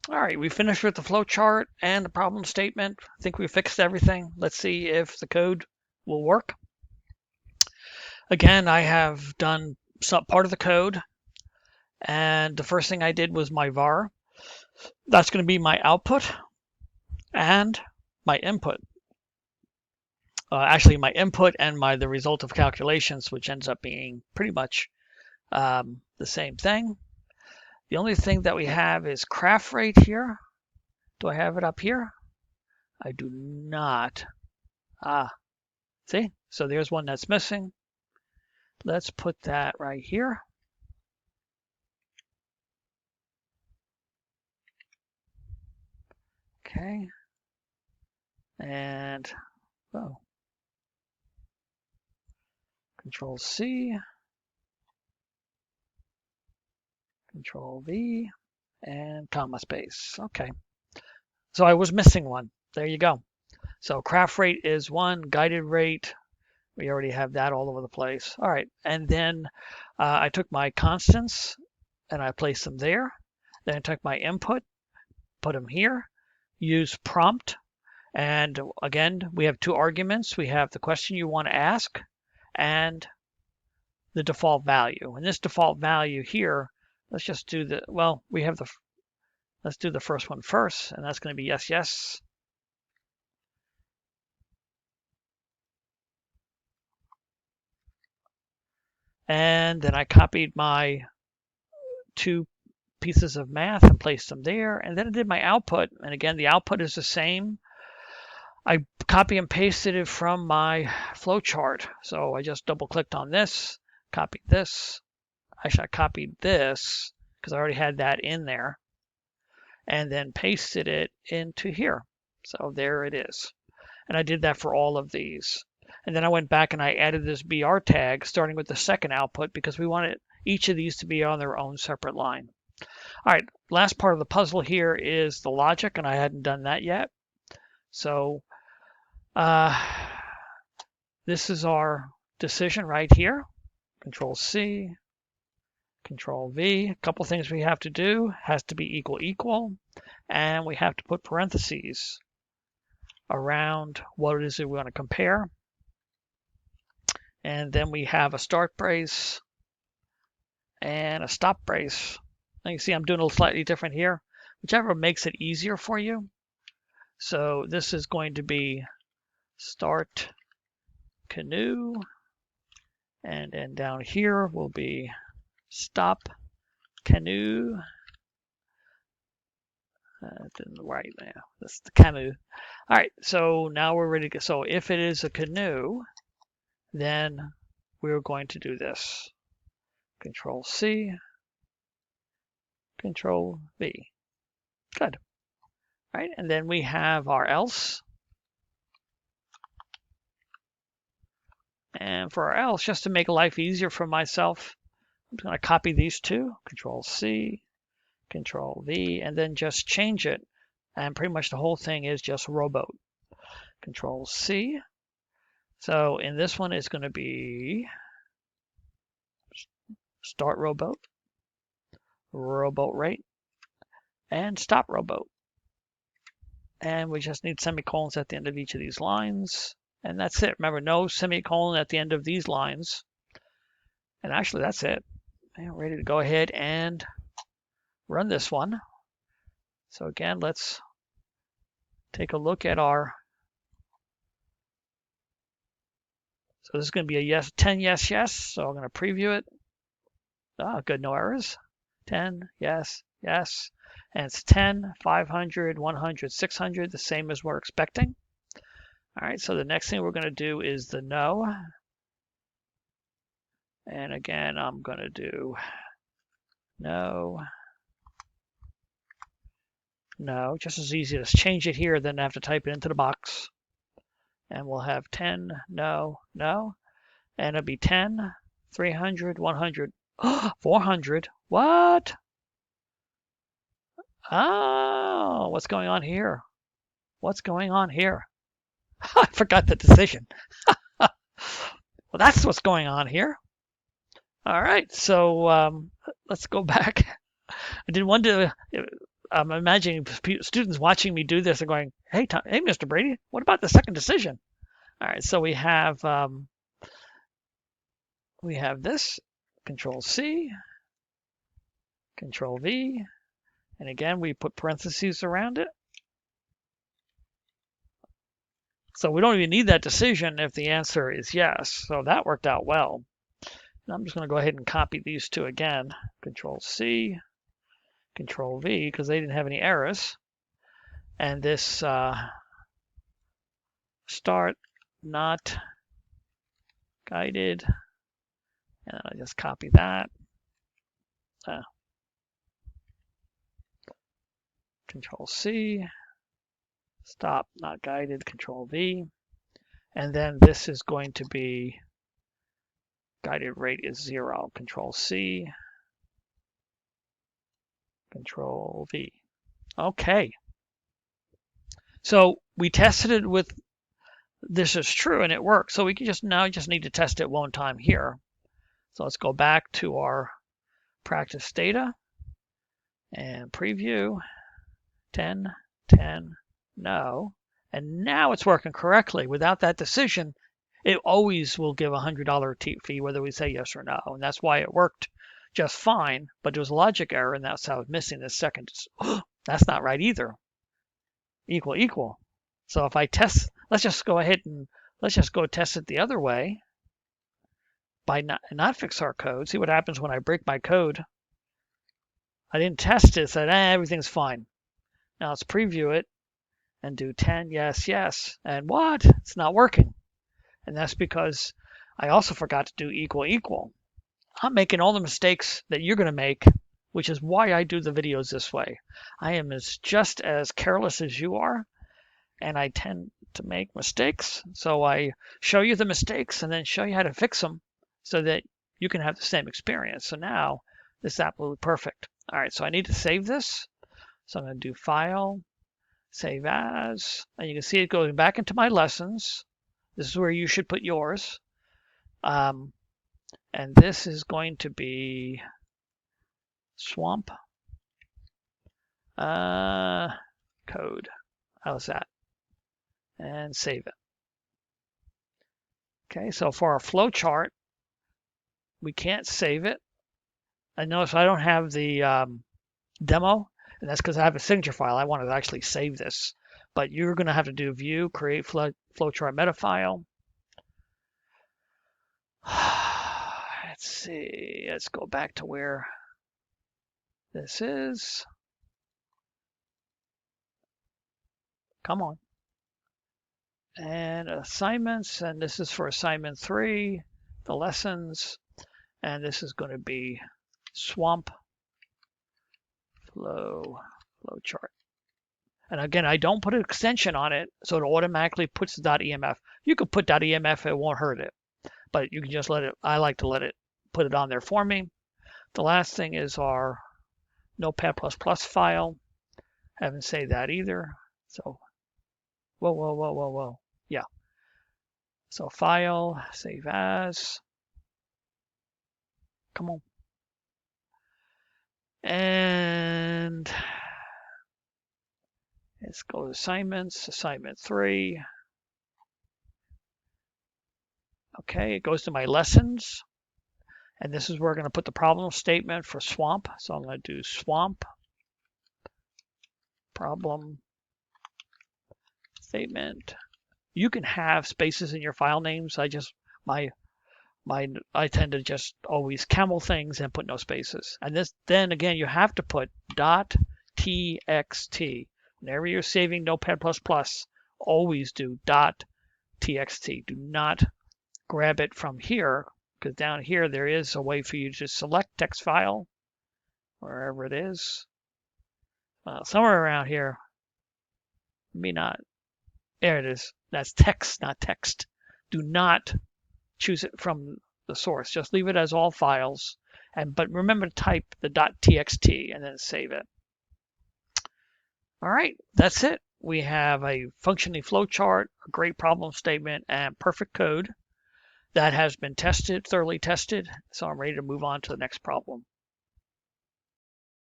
All right, we finished with the flow chart and the problem statement. I think we fixed everything. Let's see if the code will work. Again, I have done some part of the code, and the first thing I did was my var. That's going to be my output and my input. Actually, my input and the result of calculations, which ends up being pretty much the same thing. The only thing that we have is craft rate here. Do I have it up here? I do not. Ah, see? So there's one that's missing. Let's put that right here. Okay. And, oh, Control C, Control V, and comma space. Okay. So I was missing one. There you go. So craft rate is one, guided rate, we already have that all over the place. All right, and then I took my constants and I placed them there. Then I took my input, put them here, use prompt, and again, we have two arguments. We have the question you want to ask and the default value. And this default value here, let's just do the, well, we have the, let's do the first one first, and that's going to be yes, yes. And then I copied my two pieces of math and placed them there. And then I did my output. And again, the output is the same. I copy and pasted it from my flowchart. So I just double clicked on this, copied this. Actually, I copied this because I already had that in there, and then pasted it into here. So there it is. And I did that for all of these. And then I went back and I added this BR tag starting with the second output because we wanted each of these to be on their own separate line. All right, last part of the puzzle here is the logic, and I hadn't done that yet. So this is our decision right here. Control C, Control V. A couple things we have to do. Has to be equal, equal. And we have to put parentheses around what it is that we want to compare. And then we have a start brace and a stop brace. Now you see I'm doing a little slightly different here, whichever makes it easier for you. So this is going to be start canoe, and then down here will be stop canoe. Didn't right now. That's the canoe. All right, so now we're ready to go. So if it is a canoe, then we're going to do this. Control C, Control V. Good. All right, and then we have our else. And for our else, just to make life easier for myself, I'm going to copy these two, Control C, Control V, and then just change it. And pretty much the whole thing is just rowboat. Control C. So in this one, it's going to be start rowboat, rowboat rate, and stop rowboat. And we just need semicolons at the end of each of these lines. And that's it. Remember, no semicolon at the end of these lines. And actually, that's it. And we're ready to go ahead and run this one. So again, let's take a look at our, so this is going to be a yes, 10 yes, yes. So I'm going to preview it. Ah, good, no errors. 10, yes, yes. And it's 10, 500, 100, 600, the same as we're expecting. All right, so the next thing we're going to do is the no. And again, I'm going to do no, no, just as easy as change it here, then I have to type it into the box. And we'll have 10, no, no. And it'll be 10, 300, 100, 400. What? Oh, what's going on here? What's going on here? I forgot the decision. Well, that's what's going on here. All right, so let's go back. I didn't want to I'm imagining students watching me do this are going, hey, hey, Mr. Brady, what about the second decision? All right, so we have this, Control C, Control V, and again, we put parentheses around it. So we don't even need that decision if the answer is yes. So that worked out well. And I'm just going to go ahead and copy these two again. Control C, Control V, because they didn't have any errors. And this start not guided. And I just copy that. Control C, stop not guided, Control V. And then this is going to be guided rate is 0. Control C, Control V. Okay. So we tested it with this is true and it worked. So we can just need to test it one time here. So let's go back to our practice data and preview 10, 10, no. And now it's working correctly. Without that decision, it always will give a $100 fee whether we say yes or no. And that's why it worked just fine, but there was a logic error and that's how I was missing the second. That's not right either. Equal, equal. So if I test, let's just go test it the other way by not fix our code. See what happens when I break my code. I didn't test it, said everything's fine. Now let's preview it and do 10, yes, yes. And what? It's not working. And that's because I also forgot to do equal, equal. I'm making all the mistakes that you're going to make, which is why I do the videos this way. I am just as careless as you are, and I tend to make mistakes. So I show you the mistakes and then show you how to fix them so that you can have the same experience. So now this is absolutely perfect. All right, so I need to save this. So I'm going to do File, Save As, and you can see it going back into my lessons. This is where you should put yours. And this is going to be Swamp code. How's that? And save it. Okay, so for our flow chart, we can't save it. And notice I don't have the demo, and that's because I have a signature file. I want to actually save this. But you're going to have to do View, Create Flowchart Meta File. Let's see. Let's go back to where this is. Come on. And assignments, and this is for assignment 3, the lessons, and this is going to be Swamp Flowchart. And again, I don't put an extension on it, so it automatically puts the .emf. You could put .emf, it won't hurt it, but you can just let it, I like to let it put it on there for me. The last thing is our Notepad++ file. Haven't saved that either. So, whoa. Yeah. So File, Save As. Come on. And let's go to assignments, assignment 3. Okay, it goes to my lessons. And this is where we're going to put the problem statement for Swamp. So I'm going to do Swamp problem statement. You can have spaces in your file names. I tend to just always camel things and put no spaces. And then again, you have to put .txt. Whenever you're saving Notepad++, always do .txt. Do not grab it from here, because down here there is a way for you to select text file, wherever it is. Somewhere around here, maybe not. There it is. That's text, not text. Do not choose it from the source. Just leave it as all files. But remember to type the .txt and then save it. All right, that's it. We have a functioning flowchart, a great problem statement, and perfect code that has been tested, thoroughly tested. So I'm ready to move on to the next problem.